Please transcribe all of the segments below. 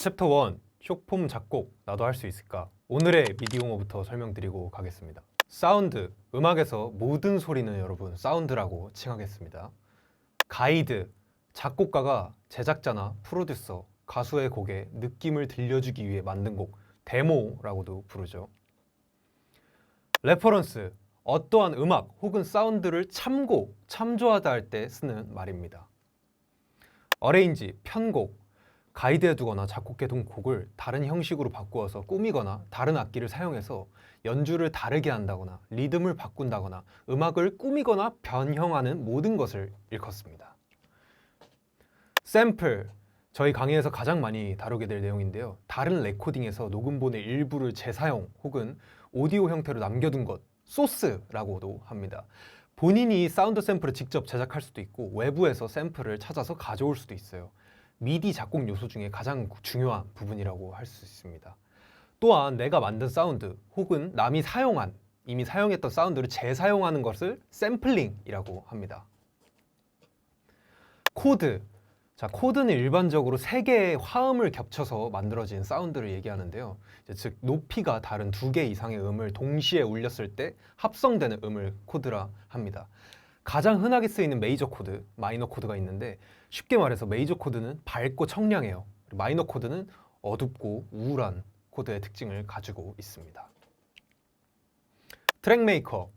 챕터 1 숏폼 작곡 나도 할 수 있을까? 오늘의 미디 용어부터 설명드리고 가겠습니다. 사운드, 음악에서 모든 소리는 여러분 사운드라고 칭하겠습니다. 가이드, 작곡가가 제작자나 프로듀서, 가수의 곡에 느낌을 들려주기 위해 만든 곡, 데모라고도 부르죠. 레퍼런스, 어떠한 음악 혹은 사운드를 참조하다 할 때 쓰는 말입니다. 어레인지, 편곡, 가이드해 두거나 작곡해둔 곡을 다른 형식으로 바꾸어서 꾸미거나 다른 악기를 사용해서 연주를 다르게 한다거나 리듬을 바꾼다거나 음악을 꾸미거나 변형하는 모든 것을 일컫습니다. 샘플, 저희 강의에서 가장 많이 다루게 될 내용인데요. 다른 레코딩에서 녹음본의 일부를 재사용 혹은 오디오 형태로 남겨둔 것, 소스라고도 합니다. 본인이 사운드 샘플을 직접 제작할 수도 있고 외부에서 샘플을 찾아서 가져올 수도 있어요. 미디 작곡 요소 중에 가장 중요한 부분이라고 할 수 있습니다. 또한 내가 만든 사운드 혹은 남이 이미 사용했던 사운드를 재사용하는 것을 샘플링이라고 합니다. 코드, 자, 코드는 일반적으로 세 개의 화음을 겹쳐서 만들어진 사운드를 얘기하는데요. 즉 높이가 다른 두 개 이상의 음을 동시에 울렸을 때 합성되는 음을 코드라 합니다. 가장 흔하게 쓰이는 메이저 코드, 마이너 코드가 있는데 쉽게 말해서 메이저 코드는 밝고 청량해요. 마이너 코드는 어둡고 우울한 코드의 특징을 가지고 있습니다. 트랙 메이커,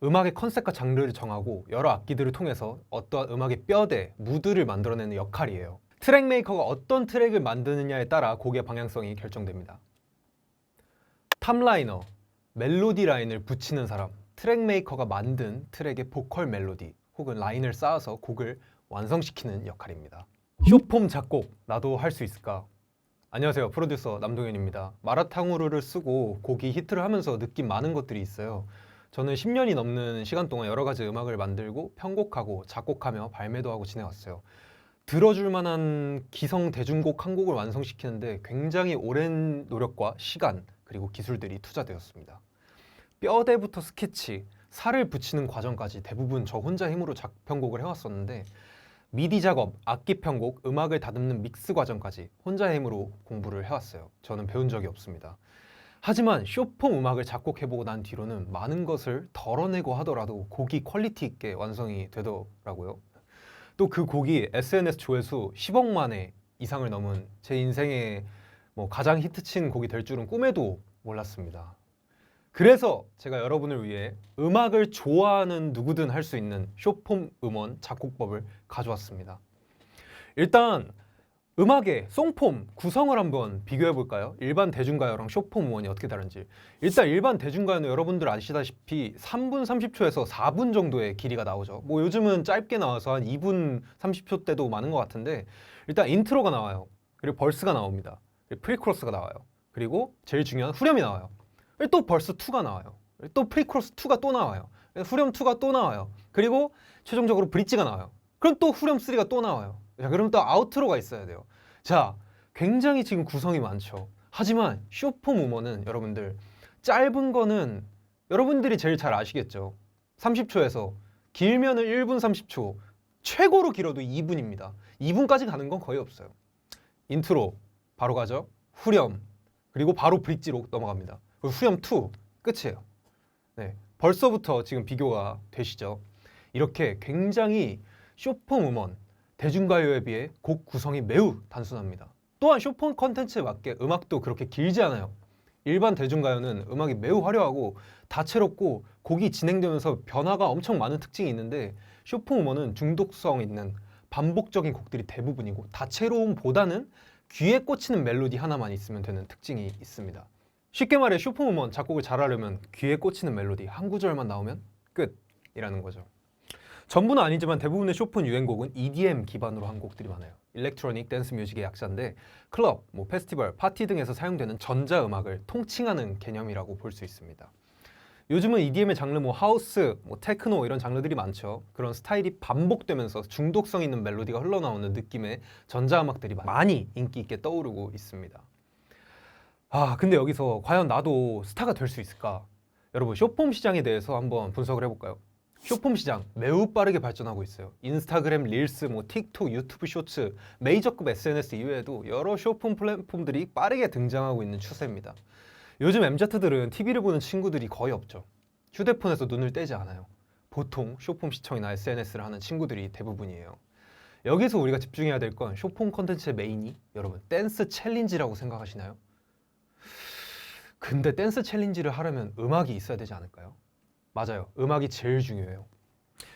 음악의 컨셉과 장르를 정하고 여러 악기들을 통해서 어떠한 음악의 뼈대, 무드를 만들어내는 역할이에요. 트랙 메이커가 어떤 트랙을 만드느냐에 따라 곡의 방향성이 결정됩니다. 탑라이너, 멜로디 라인을 붙이는 사람, 트랙 메이커가 만든 트랙의 보컬 멜로디 혹은 라인을 쌓아서 곡을 완성시키는 역할입니다. 숏폼 작곡, 나도 할 수 있을까? 안녕하세요, 프로듀서 남동현입니다. 마라탕후루를 쓰고 곡이 히트를 하면서 느낀 많은 것들이 있어요. 저는 10년이 넘는 시간 동안 여러 가지 음악을 만들고 편곡하고 작곡하며 발매도 하고 지내왔어요. 들어줄 만한 기성 대중곡 한 곡을 완성시키는데 굉장히 오랜 노력과 시간 그리고 기술들이 투자되었습니다. 뼈대부터 스케치, 살을 붙이는 과정까지 대부분 저 혼자 힘으로 편곡을 해왔었는데 미디 작업, 악기 편곡, 음악을 다듬는 믹스 과정까지 혼자 힘으로 공부를 해왔어요. 저는 배운 적이 없습니다. 하지만 숏폼 음악을 작곡해보고 난 뒤로는 많은 것을 덜어내고 하더라도 곡이 퀄리티 있게 완성이 되더라고요. 또 그 곡이 SNS 조회수 10억만 회 이상을 넘은 제 인생의 가장 히트친 곡이 될 줄은 꿈에도 몰랐습니다. 그래서 제가 여러분을 위해 음악을 좋아하는 누구든 할 수 있는 숏폼 음원 작곡법을 가져왔습니다. 일단 음악의 송폼 구성을 한번 비교해 볼까요? 일반 대중가요랑 숏폼 음원이 어떻게 다른지. 일단 일반 대중가요는 여러분들 아시다시피 3분 30초에서 4분 정도의 길이가 나오죠. 요즘은 짧게 나와서 한 2분 30초 때도 많은 것 같은데 일단 인트로가 나와요. 그리고 벌스가 나옵니다. 그리고 프리코러스가 나와요. 그리고 제일 중요한 후렴이 나와요. 또 벌스 2가 나와요. 또 프리코러스 2가 또 나와요. 후렴 2가 또 나와요. 그리고 최종적으로 브릿지가 나와요. 그럼 또 후렴 3가 또 나와요. 자, 그럼 또 아우트로가 있어야 돼요. 자, 굉장히 지금 구성이 많죠. 하지만 숏폼 음원은 여러분들 짧은 거는 여러분들이 제일 잘 아시겠죠. 30초에서 길면은 1분 30초, 최고로 길어도 2분입니다. 2분까지 가는 건 거의 없어요. 인트로 바로 가죠. 후렴 그리고 바로 브릿지로 넘어갑니다. 그리고 후렴 2 끝이에요. 네, 벌써부터 지금 비교가 되시죠. 이렇게 굉장히 숏폼 음원 대중가요에 비해 곡 구성이 매우 단순합니다. 또한 숏폼 컨텐츠에 맞게 음악도 그렇게 길지 않아요. 일반 대중가요는 음악이 매우 화려하고 다채롭고 곡이 진행되면서 변화가 엄청 많은 특징이 있는데 숏폼 음원은 중독성 있는 반복적인 곡들이 대부분이고 다채로움보다는 귀에 꽂히는 멜로디 하나만 있으면 되는 특징이 있습니다. 쉽게 말해 숏폼 음원 작곡을 잘하려면 귀에 꽂히는 멜로디 한 구절만 나오면 끝이라는 거죠. 전부는 아니지만 대부분의 숏폼 유행곡은 EDM 기반으로 한 곡들이 많아요. 일렉트로닉 댄스 뮤직의 약자인데 클럽, 페스티벌, 파티 등에서 사용되는 전자음악을 통칭하는 개념이라고 볼 수 있습니다. 요즘은 EDM의 장르 하우스, 테크노 이런 장르들이 많죠. 그런 스타일이 반복되면서 중독성 있는 멜로디가 흘러나오는 느낌의 전자음악들이 많이 인기 있게 떠오르고 있습니다. 근데 여기서 과연 나도 스타가 될 수 있을까? 여러분 숏폼 시장에 대해서 한번 분석을 해볼까요? 숏폼 시장 매우 빠르게 발전하고 있어요. 인스타그램 릴스, 틱톡, 유튜브 쇼츠, 메이저급 SNS 이외에도 여러 숏폼 플랫폼들이 빠르게 등장하고 있는 추세입니다. 요즘 MZ들은 TV를 보는 친구들이 거의 없죠. 휴대폰에서 눈을 떼지 않아요. 보통 숏폼 시청이나 SNS를 하는 친구들이 대부분이에요. 여기서 우리가 집중해야 될 건 숏폼 컨텐츠의 메인이 여러분 댄스 챌린지라고 생각하시나요? 근데 댄스 챌린지를 하려면 음악이 있어야 되지 않을까요? 맞아요. 음악이 제일 중요해요.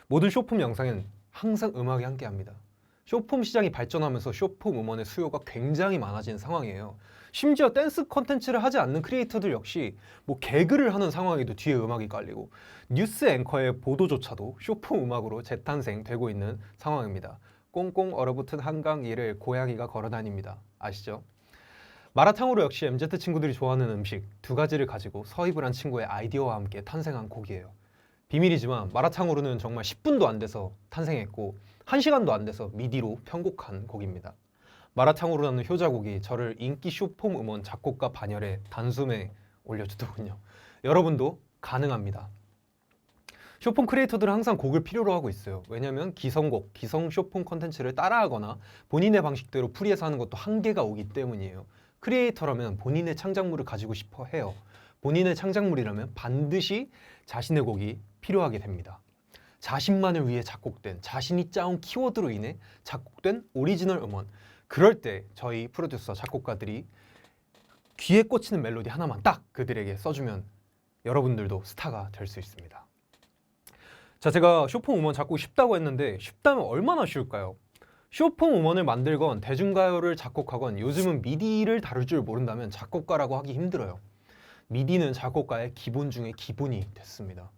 모든 숏폼 영상엔 항상 음악이 함께합니다. 숏폼 시장이 발전하면서 숏폼 음원의 수요가 굉장히 많아진 상황이에요. 심지어 댄스 컨텐츠를 하지 않는 크리에이터들 역시 개그를 하는 상황에도 뒤에 음악이 깔리고 뉴스 앵커의 보도조차도 숏폼 음악으로 재탄생되고 있는 상황입니다. 꽁꽁 얼어붙은 한강 위를 고양이가 걸어다닙니다. 아시죠? 마라탕으로 역시 MZ 친구들이 좋아하는 음식 두 가지를 가지고 서입을 한 친구의 아이디어와 함께 탄생한 곡이에요. 비밀이지만 마라탕으로는 정말 10분도 안 돼서 탄생했고 1시간도 안 돼서 미디로 편곡한 곡입니다. 마라탕으로라는 효자곡이 저를 인기 숏폼 음원 작곡가 반열에 단숨에 올려주더군요. 여러분도 가능합니다. 숏폼 크리에이터들은 항상 곡을 필요로 하고 있어요. 왜냐하면 기성곡, 기성 숏폼 컨텐츠를 따라하거나 본인의 방식대로 풀이해서 하는 것도 한계가 오기 때문이에요. 크리에이터라면 본인의 창작물을 가지고 싶어 해요. 본인의 창작물이라면 반드시 자신의 곡이 필요하게 됩니다. 자신만을 위해 작곡된, 자신이 짜온 키워드로 인해 작곡된 오리지널 음원. 그럴 때 저희 프로듀서 작곡가들이 귀에 꽂히는 멜로디 하나만 딱 그들에게 써주면 여러분들도 스타가 될 수 있습니다. 자, 제가 숏폼 음원 작곡이 쉽다고 했는데 쉽다면 얼마나 쉬울까요? 숏폼 음원을 만들건 대중가요를 작곡하건 요즘은 미디를 다룰 줄 모른다면 작곡가라고 하기 힘들어요. 미디는 작곡가의 기본 중에 기본이 됐습니다.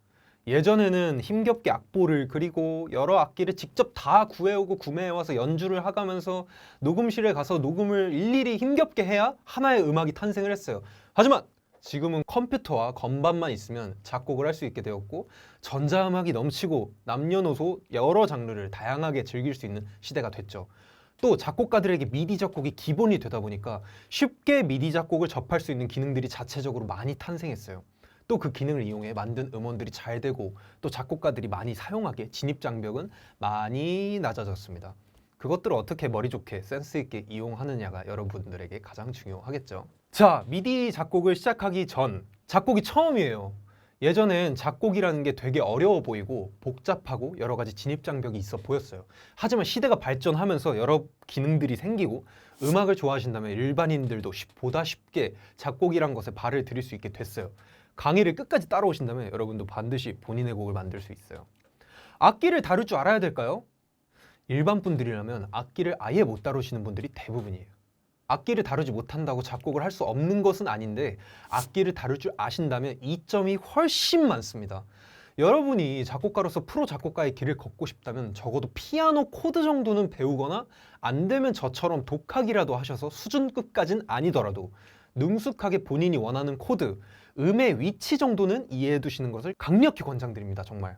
예전에는 힘겹게 악보를 그리고 여러 악기를 직접 다 구해오고 구매해와서 연주를 하가면서 녹음실에 가서 녹음을 일일이 힘겹게 해야 하나의 음악이 탄생을 했어요. 하지만 지금은 컴퓨터와 건반만 있으면 작곡을 할 수 있게 되었고 전자음악이 넘치고 남녀노소 여러 장르를 다양하게 즐길 수 있는 시대가 됐죠. 또 작곡가들에게 미디 작곡이 기본이 되다 보니까 쉽게 미디 작곡을 접할 수 있는 기능들이 자체적으로 많이 탄생했어요. 또 그 기능을 이용해 만든 음원들이 잘 되고 또 작곡가들이 많이 사용하게 진입장벽은 많이 낮아졌습니다. 그것들을 어떻게 머리 좋게 센스 있게 이용하느냐가 여러분들에게 가장 중요하겠죠. 자, 미디 작곡을 시작하기 전 작곡이 처음이에요. 예전엔 작곡이라는 게 되게 어려워 보이고 복잡하고 여러 가지 진입장벽이 있어 보였어요. 하지만 시대가 발전하면서 여러 기능들이 생기고 음악을 좋아하신다면 일반인들도 보다 쉽게 작곡이란 것에 발을 들일 수 있게 됐어요. 강의를 끝까지 따라오신다면 여러분도 반드시 본인의 곡을 만들 수 있어요. 악기를 다룰 줄 알아야 될까요? 일반 분들이라면 악기를 아예 못 다루시는 분들이 대부분이에요. 악기를 다루지 못한다고 작곡을 할 수 없는 것은 아닌데 악기를 다룰 줄 아신다면 이점이 훨씬 많습니다. 여러분이 작곡가로서 프로 작곡가의 길을 걷고 싶다면 적어도 피아노 코드 정도는 배우거나 안 되면 저처럼 독학이라도 하셔서 수준급까진 아니더라도 능숙하게 본인이 원하는 코드, 음의 위치 정도는 이해해 두시는 것을 강력히 권장드립니다. 정말.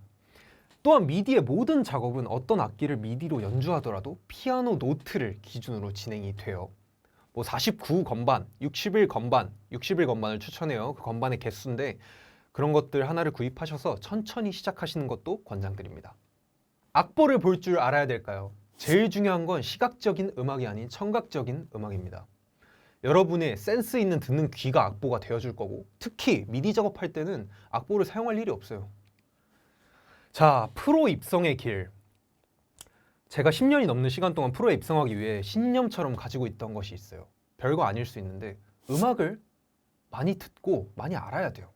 또한 미디의 모든 작업은 어떤 악기를 미디로 연주하더라도 피아노 노트를 기준으로 진행이 돼요. 49건반, 61건반, 61건반을 추천해요. 그 건반의 개수인데 그런 것들 하나를 구입하셔서 천천히 시작하시는 것도 권장드립니다. 악보를 볼 줄 알아야 될까요? 제일 중요한 건 시각적인 음악이 아닌 청각적인 음악입니다. 여러분의 센스 있는 듣는 귀가 악보가 되어줄 거고 특히 미디 작업할 때는 악보를 사용할 일이 없어요. 자, 프로 입성의 길. 제가 10년이 넘는 시간 동안 프로에 입성하기 위해 신념처럼 가지고 있던 것이 있어요. 별거 아닐 수 있는데 음악을 많이 듣고 많이 알아야 돼요.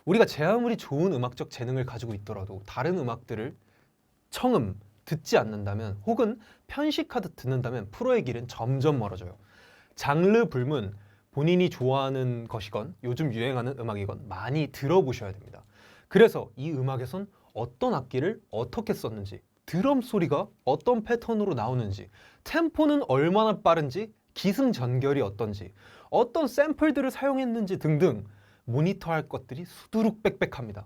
우리가 제 아무리 좋은 음악적 재능을 가지고 있더라도 다른 음악들을 청음, 듣지 않는다면 혹은 편식하듯 듣는다면 프로의 길은 점점 멀어져요. 장르 불문, 본인이 좋아하는 것이건 요즘 유행하는 음악이건 많이 들어보셔야 됩니다. 그래서 이 음악에선 어떤 악기를 어떻게 썼는지, 드럼 소리가 어떤 패턴으로 나오는지, 템포는 얼마나 빠른지, 기승전결이 어떤지, 어떤 샘플들을 사용했는지 등등 모니터할 것들이 수두룩빽빽합니다.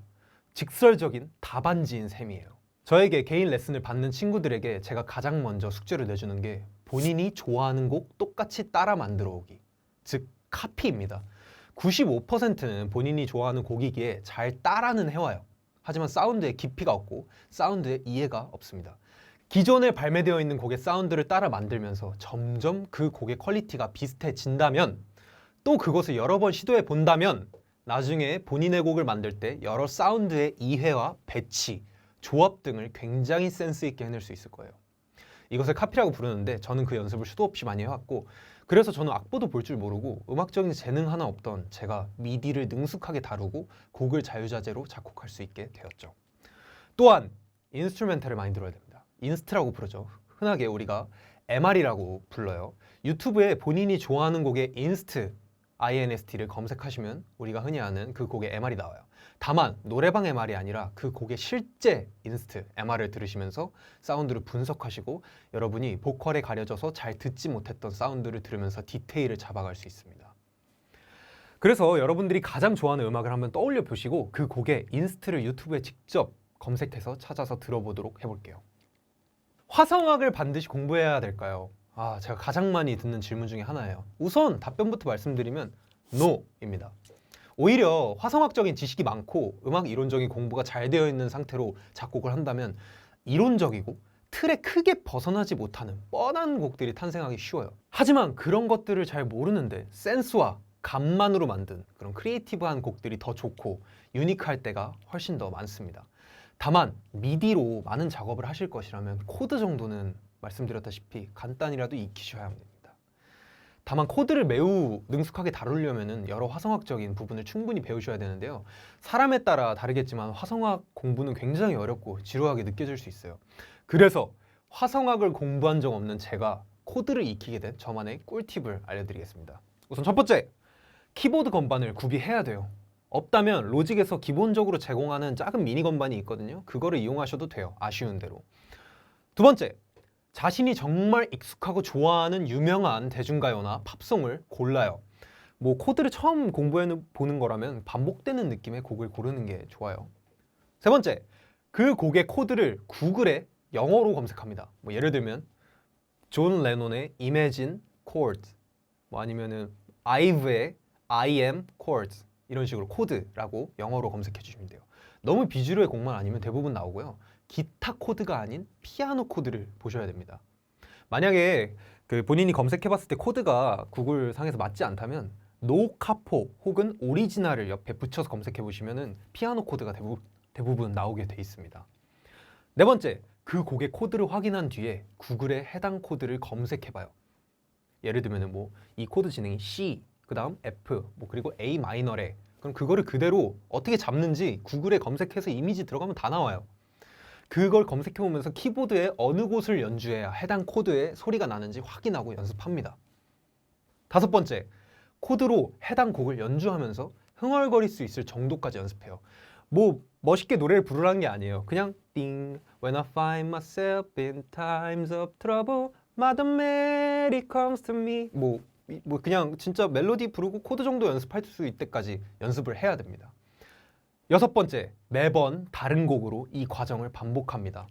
직설적인 답안지인 셈이에요. 저에게 개인 레슨을 받는 친구들에게 제가 가장 먼저 숙제를 내주는 게 본인이 좋아하는 곡 똑같이 따라 만들어 오기, 즉 카피입니다. 95%는 본인이 좋아하는 곡이기에 잘 따라는 해와요. 하지만 사운드에 깊이가 없고 사운드에 이해가 없습니다. 기존에 발매되어 있는 곡의 사운드를 따라 만들면서 점점 그 곡의 퀄리티가 비슷해진다면, 또 그것을 여러 번 시도해 본다면 나중에 본인의 곡을 만들 때 여러 사운드의 이해와 배치, 조합 등을 굉장히 센스 있게 해낼 수 있을 거예요. 이것을 카피라고 부르는데 저는 그 연습을 수도 없이 많이 해왔고, 그래서 저는 악보도 볼 줄 모르고 음악적인 재능 하나 없던 제가 미디를 능숙하게 다루고 곡을 자유자재로 작곡할 수 있게 되었죠. 또한 인스트루멘탈을 많이 들어야 됩니다. 인스트라고 부르죠. 흔하게 우리가 MR이라고 불러요. 유튜브에 본인이 좋아하는 곡의 인스트, INST를 검색하시면 우리가 흔히 아는 그 곡의 MR이 나와요. 다만 노래방 MR이 아니라 그 곡의 실제 인스트, MR을 들으시면서 사운드를 분석하시고 여러분이 보컬에 가려져서 잘 듣지 못했던 사운드를 들으면서 디테일을 잡아갈 수 있습니다. 그래서 여러분들이 가장 좋아하는 음악을 한번 떠올려 보시고 그 곡의 인스트를 유튜브에 직접 검색해서 찾아서 들어보도록 해볼게요. 화성학을 반드시 공부해야 될까요? 제가 가장 많이 듣는 질문 중에 하나예요. 우선 답변부터 말씀드리면 NO입니다. 오히려 화성학적인 지식이 많고 음악 이론적인 공부가 잘 되어 있는 상태로 작곡을 한다면 이론적이고 틀에 크게 벗어나지 못하는 뻔한 곡들이 탄생하기 쉬워요. 하지만 그런 것들을 잘 모르는데 센스와 감만으로 만든 그런 크리에이티브한 곡들이 더 좋고 유니크할 때가 훨씬 더 많습니다. 다만 미디로 많은 작업을 하실 것이라면 코드 정도는 말씀드렸다시피 간단히라도 익히셔야 합니다. 다만 코드를 매우 능숙하게 다루려면 여러 화성학적인 부분을 충분히 배우셔야 되는데요. 사람에 따라 다르겠지만 화성학 공부는 굉장히 어렵고 지루하게 느껴질 수 있어요. 그래서 화성학을 공부한 적 없는 제가 코드를 익히게 된 저만의 꿀팁을 알려드리겠습니다. 우선 첫 번째, 키보드 건반을 구비해야 돼요. 없다면 로직에서 기본적으로 제공하는 작은 미니 건반이 있거든요. 그거를 이용하셔도 돼요. 아쉬운 대로. 두 번째, 자신이 정말 익숙하고 좋아하는 유명한 대중가요나 팝송을 골라요. 코드를 처음 공부해 보는 거라면 반복되는 느낌의 곡을 고르는 게 좋아요. 세 번째, 그 곡의 코드를 구글에 영어로 검색합니다. 예를 들면 존 레논의 Imagine Chords, 아니면은 아이브의 I am chords, 이런 식으로 코드라고 영어로 검색해 주시면 돼요. 너무 비주류의 곡만 아니면 대부분 나오고요. 기타 코드가 아닌 피아노 코드를 보셔야 됩니다. 만약에 본인이 검색해봤을 때 코드가 구글 상에서 맞지 않다면 노카포 혹은 오리지널을 옆에 붙여서 검색해보시면 피아노 코드가 대부분 나오게 돼 있습니다. 네 번째, 그 곡의 코드를 확인한 뒤에 구글에 해당 코드를 검색해봐요. 예를 들면 이 코드 진행이 C, 그 다음 F, 그리고 A 마이너래. 그럼 그거를 그대로 어떻게 잡는지 구글에 검색해서 이미지 들어가면 다 나와요. 그걸 검색해보면서 키보드에 어느 곳을 연주해야 해당 코드의 소리가 나는지 확인하고 연습합니다. 다섯 번째, 코드로 해당 곡을 연주하면서 흥얼거릴 수 있을 정도까지 연습해요. 멋있게 노래를 부르라는 게 아니에요. 그냥 띵 When I find myself in times of trouble Mother Mary comes to me 그냥 진짜 멜로디 부르고 코드 정도 연습할 수 있을 때까지 연습을 해야 됩니다. 여섯 번째, 매번 다른 곡으로 이 과정을 반복합니다.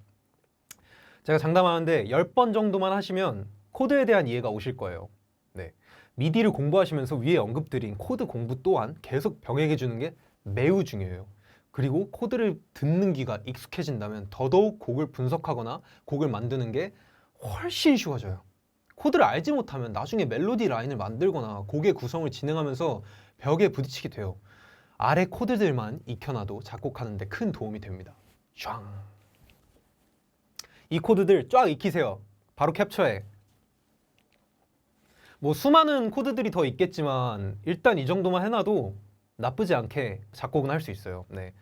제가 장담하는데 10번 정도만 하시면 코드에 대한 이해가 오실 거예요. 네. 미디를 공부하시면서 위에 언급드린 코드 공부 또한 계속 병행해 주는 게 매우 중요해요. 그리고 코드를 듣는 귀가 익숙해진다면 더더욱 곡을 분석하거나 곡을 만드는 게 훨씬 쉬워져요. 코드를 알지 못하면 나중에 멜로디 라인을 만들거나 곡의 구성을 진행하면서 벽에 부딪히게 돼요. 아래 코드들만 익혀놔도 작곡하는 데 큰 도움이 됩니다. 샹. 이 코드들 쫙 익히세요. 바로 캡처해. 수많은 코드들이 더 있겠지만 일단 이 정도만 해놔도 나쁘지 않게 작곡은 할 수 있어요. 네.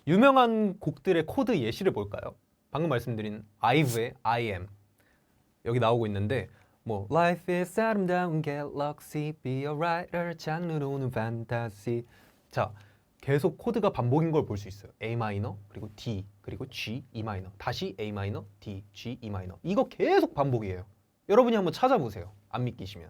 유명한 곡들의 코드 예시를 볼까요? 방금 말씀드린 아이브의 I am 여기 나오고 있는데 Life is 아름다운 갤럭시 Be a writer 장르로는 판타시. 자, 계속 코드가 반복인 걸 볼 수 있어요. A 마이너 그리고 D 그리고 G, E 마이너 다시 A 마이너, D, G, E 마이너. 이거 계속 반복이에요. 여러분이 한번 찾아보세요. 안 믿기시면.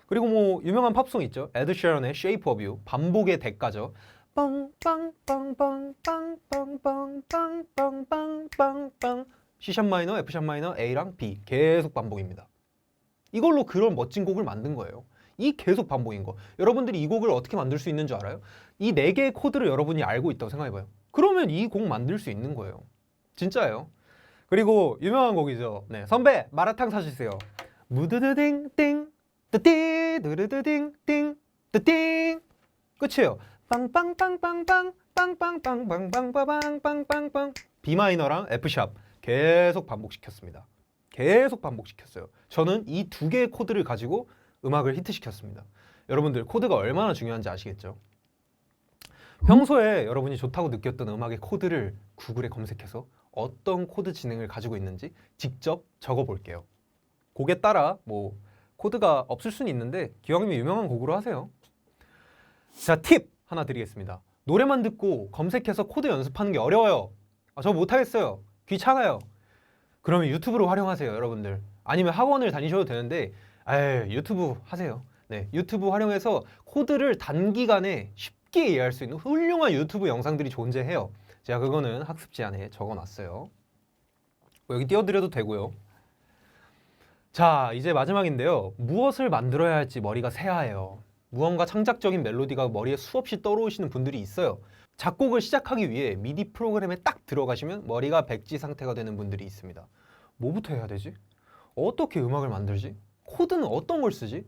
그리고 유명한 팝송 있죠. 에드 셰런의 Shape of You. 반복의 대가죠. 빵빵빵빵빵빵빵빵빵빵빵 C샵 마이너, F샵 마이너, A랑 B 계속 반복입니다. 이걸로 그런 멋진 곡을 만든 거예요. 이 계속 반복인 거. 여러분들이 이 곡을 어떻게 만들 수 있는 줄 알아요? 이 4개의 코드를 여러분이 알고 있다고 생각해봐요. 그러면 이 곡 만들 수 있는 거예요. 진짜예요. 그리고 유명한 곡이죠. 네, 선배 마라탕 사주세요. 무드드딩 띵 뜨띠 드르드딩 띵 뜨띵 끝이에요. 빵빵빵빵빵 빵빵빵빵빵빵빵빵빵 B 마이너랑 F 샵 계속 반복시켰습니다. 계속 반복시켰어요. 저는 이 2개의 코드를 가지고 음악을 히트시켰습니다. 여러분들 코드가 얼마나 중요한지 아시겠죠? 평소에 여러분이 좋다고 느꼈던 음악의 코드를 구글에 검색해서 어떤 코드 진행을 가지고 있는지 직접 적어볼게요. 곡에 따라 뭐 코드가 없을 수는 있는데 기왕이면 유명한 곡으로 하세요. 자, 팁 하나 드리겠습니다. 노래만 듣고 검색해서 코드 연습하는 게 어려워요. 저 못하겠어요. 귀찮아요. 그러면 유튜브로 활용하세요, 여러분들. 아니면 학원을 다니셔도 되는데 유튜브 하세요. 네, 유튜브 활용해서 코드를 단기간에 쉽게 이해할 수 있는 훌륭한 유튜브 영상들이 존재해요. 제가 그거는 학습 제안에 적어놨어요. 여기 띄워드려도 되고요. 자, 이제 마지막인데요. 무엇을 만들어야 할지 머리가 새하해요. 무언가 창작적인 멜로디가 머리에 수없이 떠오르시는 분들이 있어요. 작곡을 시작하기 위해 미디 프로그램에 딱 들어가시면 머리가 백지 상태가 되는 분들이 있습니다. 뭐부터 해야 되지? 어떻게 음악을 만들지? 코드는 어떤 걸 쓰지?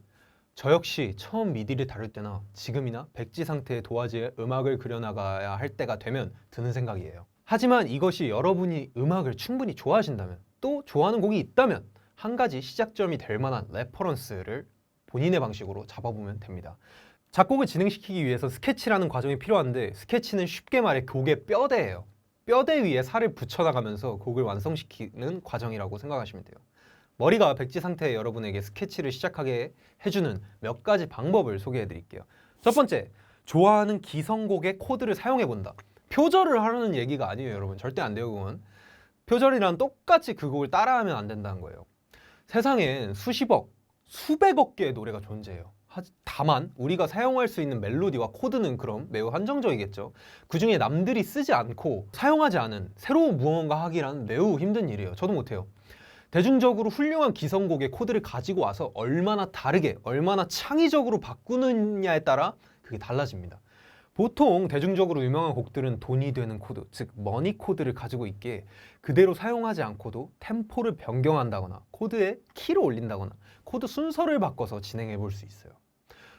저 역시 처음 미디를 다룰 때나 지금이나 백지 상태의 도화지에 음악을 그려나가야 할 때가 되면 드는 생각이에요. 하지만 이것이 여러분이 음악을 충분히 좋아하신다면, 또 좋아하는 곡이 있다면 한 가지 시작점이 될 만한 레퍼런스를 본인의 방식으로 잡아보면 됩니다. 작곡을 진행시키기 위해서 스케치라는 과정이 필요한데, 스케치는 쉽게 말해 곡의 뼈대예요. 뼈대 위에 살을 붙여나가면서 곡을 완성시키는 과정이라고 생각하시면 돼요. 머리가 백지 상태의 여러분에게 스케치를 시작하게 해주는 몇 가지 방법을 소개해 드릴게요. 첫 번째, 좋아하는 기성곡의 코드를 사용해 본다. 표절을 하라는 얘기가 아니에요, 여러분. 절대 안 돼요, 그건. 표절이랑 똑같이 그 곡을 따라하면 안 된다는 거예요. 세상엔 수십억, 수백억 개의 노래가 존재해요. 다만 우리가 사용할 수 있는 멜로디와 코드는 그럼 매우 한정적이겠죠. 그 중에 남들이 쓰지 않고 사용하지 않은 새로운 무언가 하기란 매우 힘든 일이에요. 저도 못해요. 대중적으로 훌륭한 기성곡의 코드를 가지고 와서 얼마나 다르게, 얼마나 창의적으로 바꾸느냐에 따라 그게 달라집니다. 보통 대중적으로 유명한 곡들은 돈이 되는 코드, 즉 머니 코드를 가지고 있기에 그대로 사용하지 않고도 템포를 변경한다거나 코드의 키를 올린다거나 코드 순서를 바꿔서 진행해 볼 수 있어요.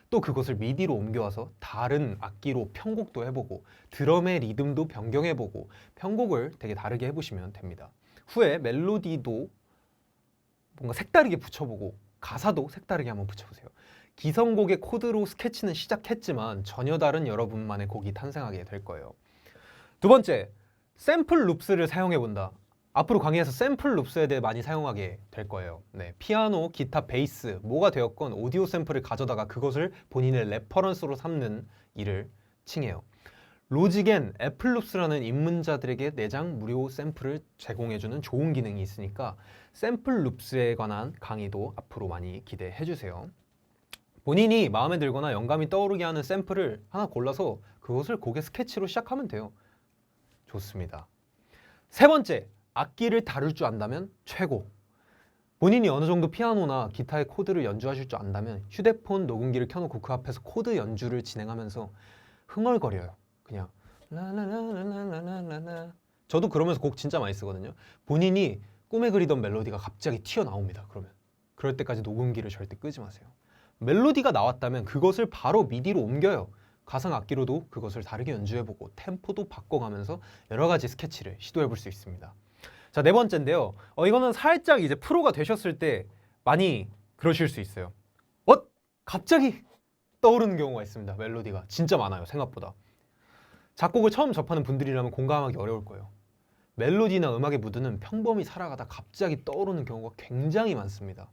또 그것을 미디로 옮겨와서 다른 악기로 편곡도 해보고 드럼의 리듬도 변경해보고 편곡을 되게 다르게 해보시면 됩니다. 후에 멜로디도 뭔가 색다르게 붙여보고 가사도 색다르게 한번 붙여보세요. 기성곡의 코드로 스케치는 시작했지만 전혀 다른 여러분만의 곡이 탄생하게 될 거예요. 두 번째, 샘플 룹스를 사용해본다. 앞으로 강의에서 샘플 룹스에 대해 많이 사용하게 될 거예요. 네, 피아노, 기타, 베이스 뭐가 되었건 오디오 샘플을 가져다가 그것을 본인의 레퍼런스로 삼는 일을 칭해요. 로직엔 애플룹스라는 입문자들에게 내장 무료 샘플을 제공해주는 좋은 기능이 있으니까 샘플 룹스에 관한 강의도 앞으로 많이 기대해주세요. 본인이 마음에 들거나 영감이 떠오르게 하는 샘플을 하나 골라서 그것을 곡의 스케치로 시작하면 돼요. 좋습니다. 세 번째, 악기를 다룰 줄 안다면 최고. 본인이 어느 정도 피아노나 기타의 코드를 연주하실 줄 안다면 휴대폰 녹음기를 켜놓고 그 앞에서 코드 연주를 진행하면서 흥얼거려요. 그냥 라라라라라라라라. 저도 그러면서 곡 진짜 많이 쓰거든요. 본인이 꿈에 그리던 멜로디가 갑자기 튀어나옵니다. 그럴 때까지 녹음기를 절대 끄지 마세요. 멜로디가 나왔다면 그것을 바로 미디로 옮겨요. 가상 악기로도 그것을 다르게 연주해보고 템포도 바꿔가면서 여러 가지 스케치를 시도해볼 수 있습니다. 자, 네 번째인데요. 이거는 살짝 이제 프로가 되셨을 때 많이 그러실 수 있어요. 갑자기 떠오르는 경우가 있습니다. 멜로디가 진짜 많아요, 생각보다. 작곡을 처음 접하는 분들이라면 공감하기 어려울 거예요. 멜로디나 음악의 무드는 평범히 살아가다 갑자기 떠오르는 경우가 굉장히 많습니다.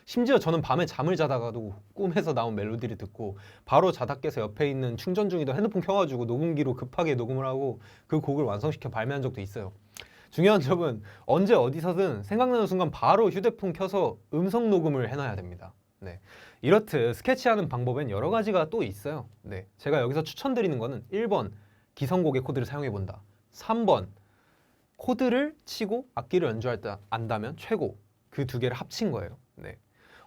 심지어 저는 밤에 잠을 자다가도 꿈에서 나온 멜로디를 듣고 바로 자다 깨서 옆에 있는 충전 중이던 핸드폰 켜가지고 녹음기로 급하게 녹음을 하고 그 곡을 완성시켜 발매한 적도 있어요. 중요한 점은 언제 어디서든 생각나는 순간 바로 휴대폰 켜서 음성 녹음을 해놔야 됩니다. 네. 이렇듯 스케치하는 방법엔 여러 가지가 또 있어요. 네. 제가 여기서 추천드리는 거는 1번 기성곡의 코드를 사용해본다. 3번 코드를 치고 악기를 연주할 때 안다면 최고. 그 두 개를 합친 거예요. 네.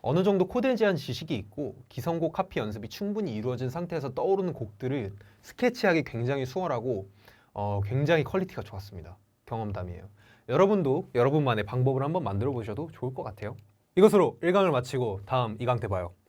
어느 정도 코드에 대한 지식이 있고 기성곡 카피 연습이 충분히 이루어진 상태에서 떠오르는 곡들을 스케치하기 굉장히 수월하고 굉장히 퀄리티가 좋았습니다. 경험담이에요. 여러분도 여러분만의 방법을 한번 만들어 보셔도 좋을 것 같아요. 이것으로 1강을 마치고 다음 2강 때 봐요.